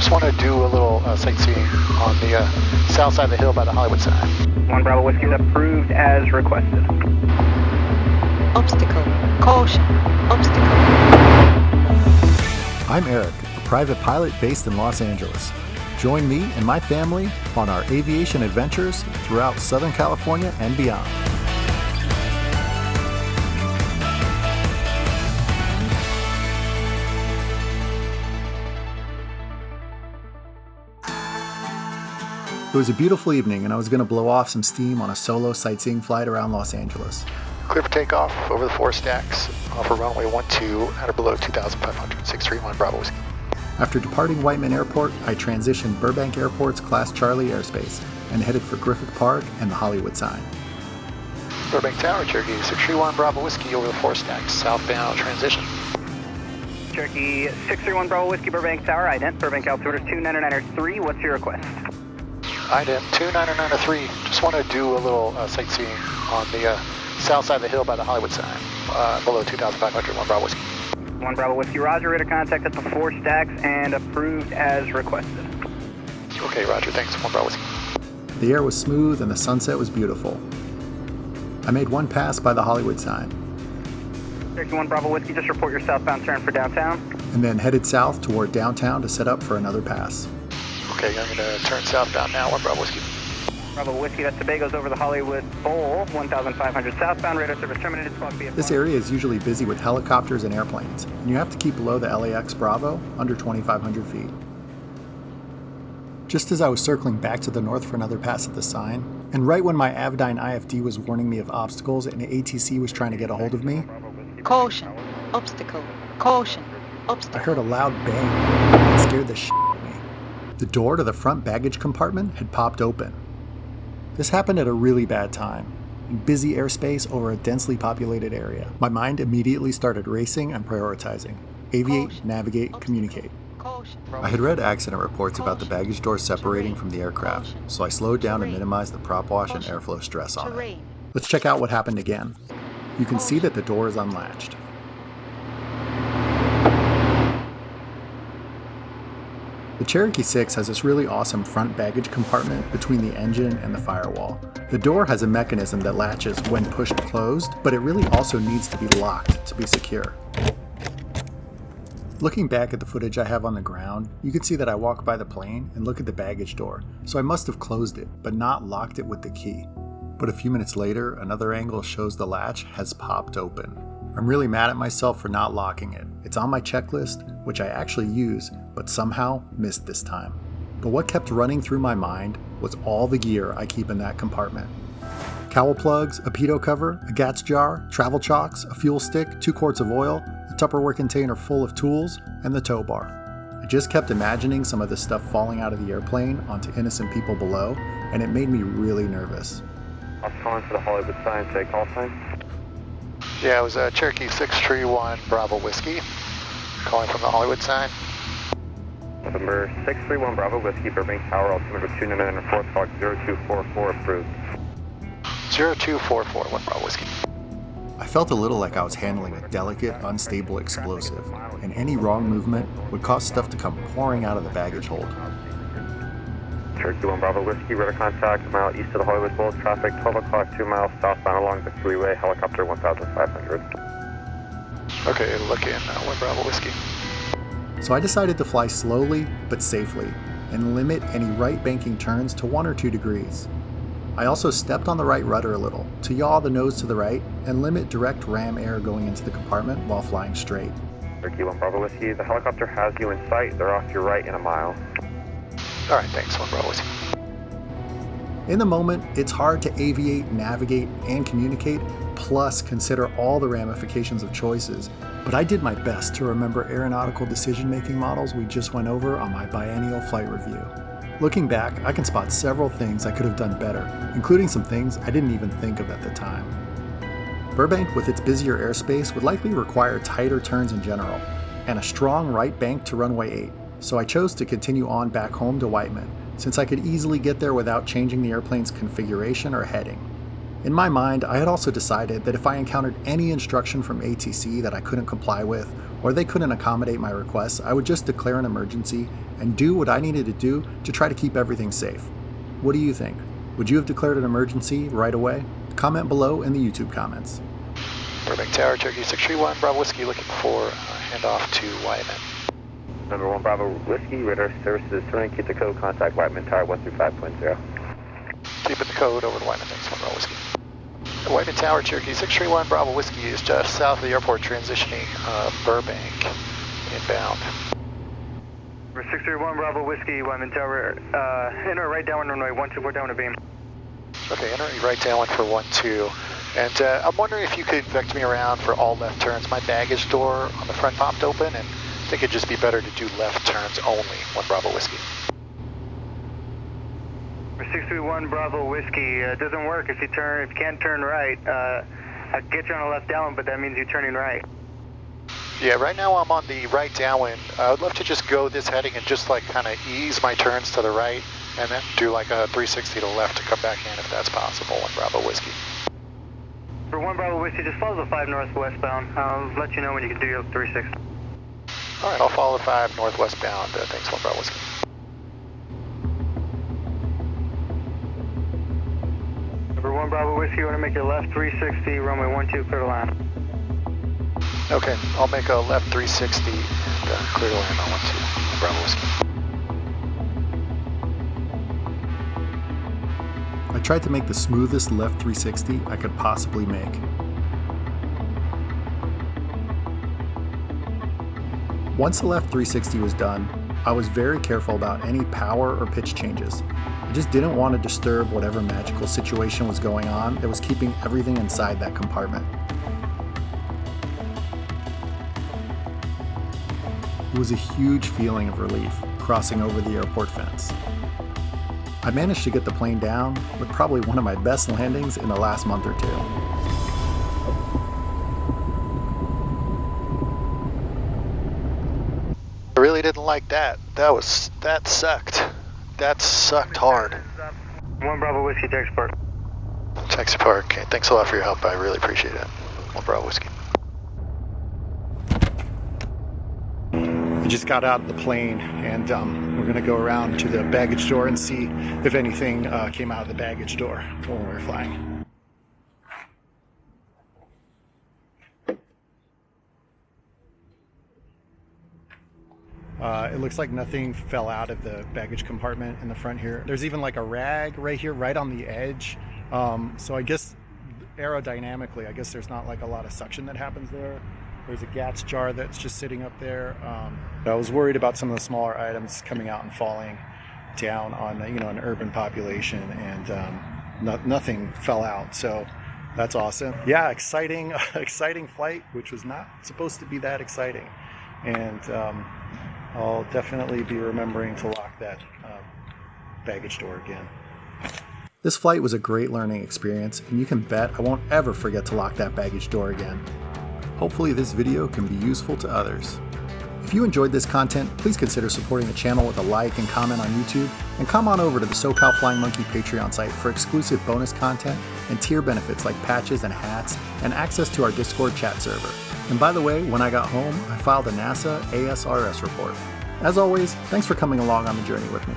Just want to do a little sightseeing on the south side of the hill by the Hollywood sign. 1 Bravo Whiskey is approved as requested. Obstacle. Caution. Obstacle. I'm Eric, a private pilot based in Los Angeles. Join me and my family on our aviation adventures throughout Southern California and beyond. It was a beautiful evening and I was going to blow off some steam on a solo sightseeing flight around Los Angeles. Clear for takeoff over the 4 stacks off of runway 12 at or below 2,500, 631 Bravo Whiskey. After departing Whiteman Airport, I transitioned Burbank Airport's Class Charlie airspace and headed for Griffith Park and the Hollywood sign. Burbank Tower, Cherokee, 631 Bravo Whiskey over the 4 stacks, southbound transition. Cherokee 631 Bravo Whiskey, Burbank Tower, ident, Burbank altimeter 2993, what's your request? Ident 2993, just want to do a little sightseeing on the south side of the hill by the Hollywood sign, below 2,500, 1 Bravo Whiskey. 1 Bravo Whiskey, roger, radar contact at the 4 stacks and approved as requested. Okay, roger, thanks, 1 Bravo Whiskey. The air was smooth and the sunset was beautiful. I made one pass by the Hollywood sign. Cherokee 1 Bravo Whiskey, just report your southbound turn for downtown. And then headed south toward downtown to set up for another pass. Okay, I'm going to turn southbound now, 1 Bravo Whiskey. Bravo Whiskey, that's Tobago's over the Hollywood Bowl, 1,500 southbound, radar service terminated, squawk VFR. This area is usually busy with helicopters and airplanes, and you have to keep below the LAX Bravo, under 2,500 feet. Just as I was circling back to the north for another pass at the sign, and right when my Avidyne IFD was warning me of obstacles and the ATC was trying to get a hold of me, Caution. Obstacle. Caution. Obstacle. I heard a loud bang that scared the shit out of me. The door to the front baggage compartment had popped open. This happened at a really bad time, in busy airspace over a densely populated area. My mind immediately started racing and prioritizing. Aviate, Caution. navigate, communicate. Caution. I had read accident reports about the baggage door separating from the aircraft, so I slowed down to minimize the prop wash and airflow stress on it. Terrain. Let's check out what happened again. You can see that the door is unlatched. The Cherokee 6 has this really awesome front baggage compartment between the engine and the firewall. The door has a mechanism that latches when pushed closed, but it really also needs to be locked to be secure. Looking back at the footage I have on the ground, you can see that I walk by the plane and look at the baggage door, so I must have closed it, but not locked it with the key. But a few minutes later, another angle shows the latch has popped open. I'm really mad at myself for not locking it. It's on my checklist, which I actually use, but somehow missed this time. But what kept running through my mind was all the gear I keep in that compartment. Cowl plugs, a pitot cover, a GATS jar, travel chocks, a fuel stick, 2 quarts of oil, a Tupperware container full of tools, and the tow bar. I just kept imagining some of this stuff falling out of the airplane onto innocent people below, and it made me really nervous. I was calling for the Hollywood sign, say call sign. Yeah, it was Cherokee 631 Bravo Whiskey, calling from the Hollywood sign. November 631 Bravo Whiskey, Burbank Tower, altimeter 2994, squawk 0244, approved. 0244, 1 Bravo Whiskey. I felt a little like I was handling a delicate, unstable explosive, and any wrong movement would cause stuff to come pouring out of the baggage hold. Cherokee 1 Bravo Whiskey, radar contact, a mile east of the Hollywood Bowl, traffic 12 o'clock, 2 miles southbound along the freeway, helicopter 1,500. Okay, looking 1 Bravo Whiskey. So I decided to fly slowly but safely and limit any right banking turns to 1 or 2 degrees. I also stepped on the right rudder a little to yaw the nose to the right and limit direct ram air going into the compartment while flying straight. Cherokee 1 Bravo Whiskey, the helicopter has you in sight. They're off your right in a mile. All right, thanks, 1 Bravo Whiskey. In the moment, it's hard to aviate, navigate, and communicate, plus consider all the ramifications of choices, but I did my best to remember aeronautical decision-making models we just went over on my biennial flight review. Looking back, I can spot several things I could have done better, including some things I didn't even think of at the time. Burbank, with its busier airspace, would likely require tighter turns in general, and a strong right bank to runway 8, so I chose to continue on back home to Whiteman, since I could easily get there without changing the airplane's configuration or heading. In my mind, I had also decided that if I encountered any instruction from ATC that I couldn't comply with, or they couldn't accommodate my requests, I would just declare an emergency and do what I needed to do to try to keep everything safe. What do you think? Would you have declared an emergency right away? Comment below in the YouTube comments. Burbank Tower, Cherokee 631, Bravo Whiskey looking for handoff to Wyman. Number 1 Bravo Whiskey, radar services turning, keep the code, contact Wyman Tower 135.0. Keeping the code over to Wyman, thanks, 1 Bravo Whiskey. Wyman Tower, Cherokee 631, Bravo Whiskey is just south of the airport, transitioning Burbank, inbound. 631 Bravo Whiskey, Wyman Tower, enter right downwind runway 124 downwind beam. Okay, entering right downwind for 12. And I'm wondering if you could vect me around for all left turns. My baggage door on the front popped open, and I think it'd just be better to do left turns only, 1 Bravo Whiskey. 631 Bravo Whiskey, it doesn't work if you can't turn right. I'd get you on a left downwind, but that means you're turning right. Yeah, right now I'm on the right downwind. I would love to just go this heading and just like kind of ease my turns to the right and then do like a 360 to the left to come back in if that's possible, 1 Bravo Whiskey. For 1 Bravo Whiskey, just follow the 5 northwestbound. I'll let you know when you can do your 360. All right, I'll follow the 5 northwestbound. Thanks, 1 Bravo Whiskey. Number 1 Bravo Whiskey, you want to make your left 360, runway 12, clear to land. Okay, I'll make a left 360 and clear to land on 12, Bravo Whiskey. I tried to make the smoothest left 360 I could possibly make. Once the left 360 was done, I was very careful about any power or pitch changes. I just didn't want to disturb whatever magical situation was going on that was keeping everything inside that compartment. It was a huge feeling of relief crossing over the airport fence. I managed to get the plane down with probably one of my best landings in the last month or two. I really didn't like that. That sucked. That sucked hard. 1 Bravo Whiskey, tech support. Tech support, okay. Thanks a lot for your help. I really appreciate it. 1 Bravo Whiskey. I just got out of the plane and we're going to go around to the baggage door and see if anything came out of the baggage door when we were flying. It looks like nothing fell out of the baggage compartment in the front here. There's even like a rag right here, right on the edge. So I guess aerodynamically, I guess there's not like a lot of suction that happens there. There's a GATS jar that's just sitting up there. I was worried about some of the smaller items coming out and falling down on an urban population, and nothing fell out. So that's awesome. Yeah, exciting flight, which was not supposed to be that exciting. And I'll definitely be remembering to lock that baggage door again. This flight was a great learning experience, and you can bet I won't ever forget to lock that baggage door again. Hopefully this video can be useful to others. If you enjoyed this content, please consider supporting the channel with a like and comment on YouTube, and come on over to the SoCal Flying Monkey Patreon site for exclusive bonus content and tier benefits like patches and hats, and access to our Discord chat server. And by the way, when I got home, I filed a NASA ASRS report. As always, thanks for coming along on the journey with me.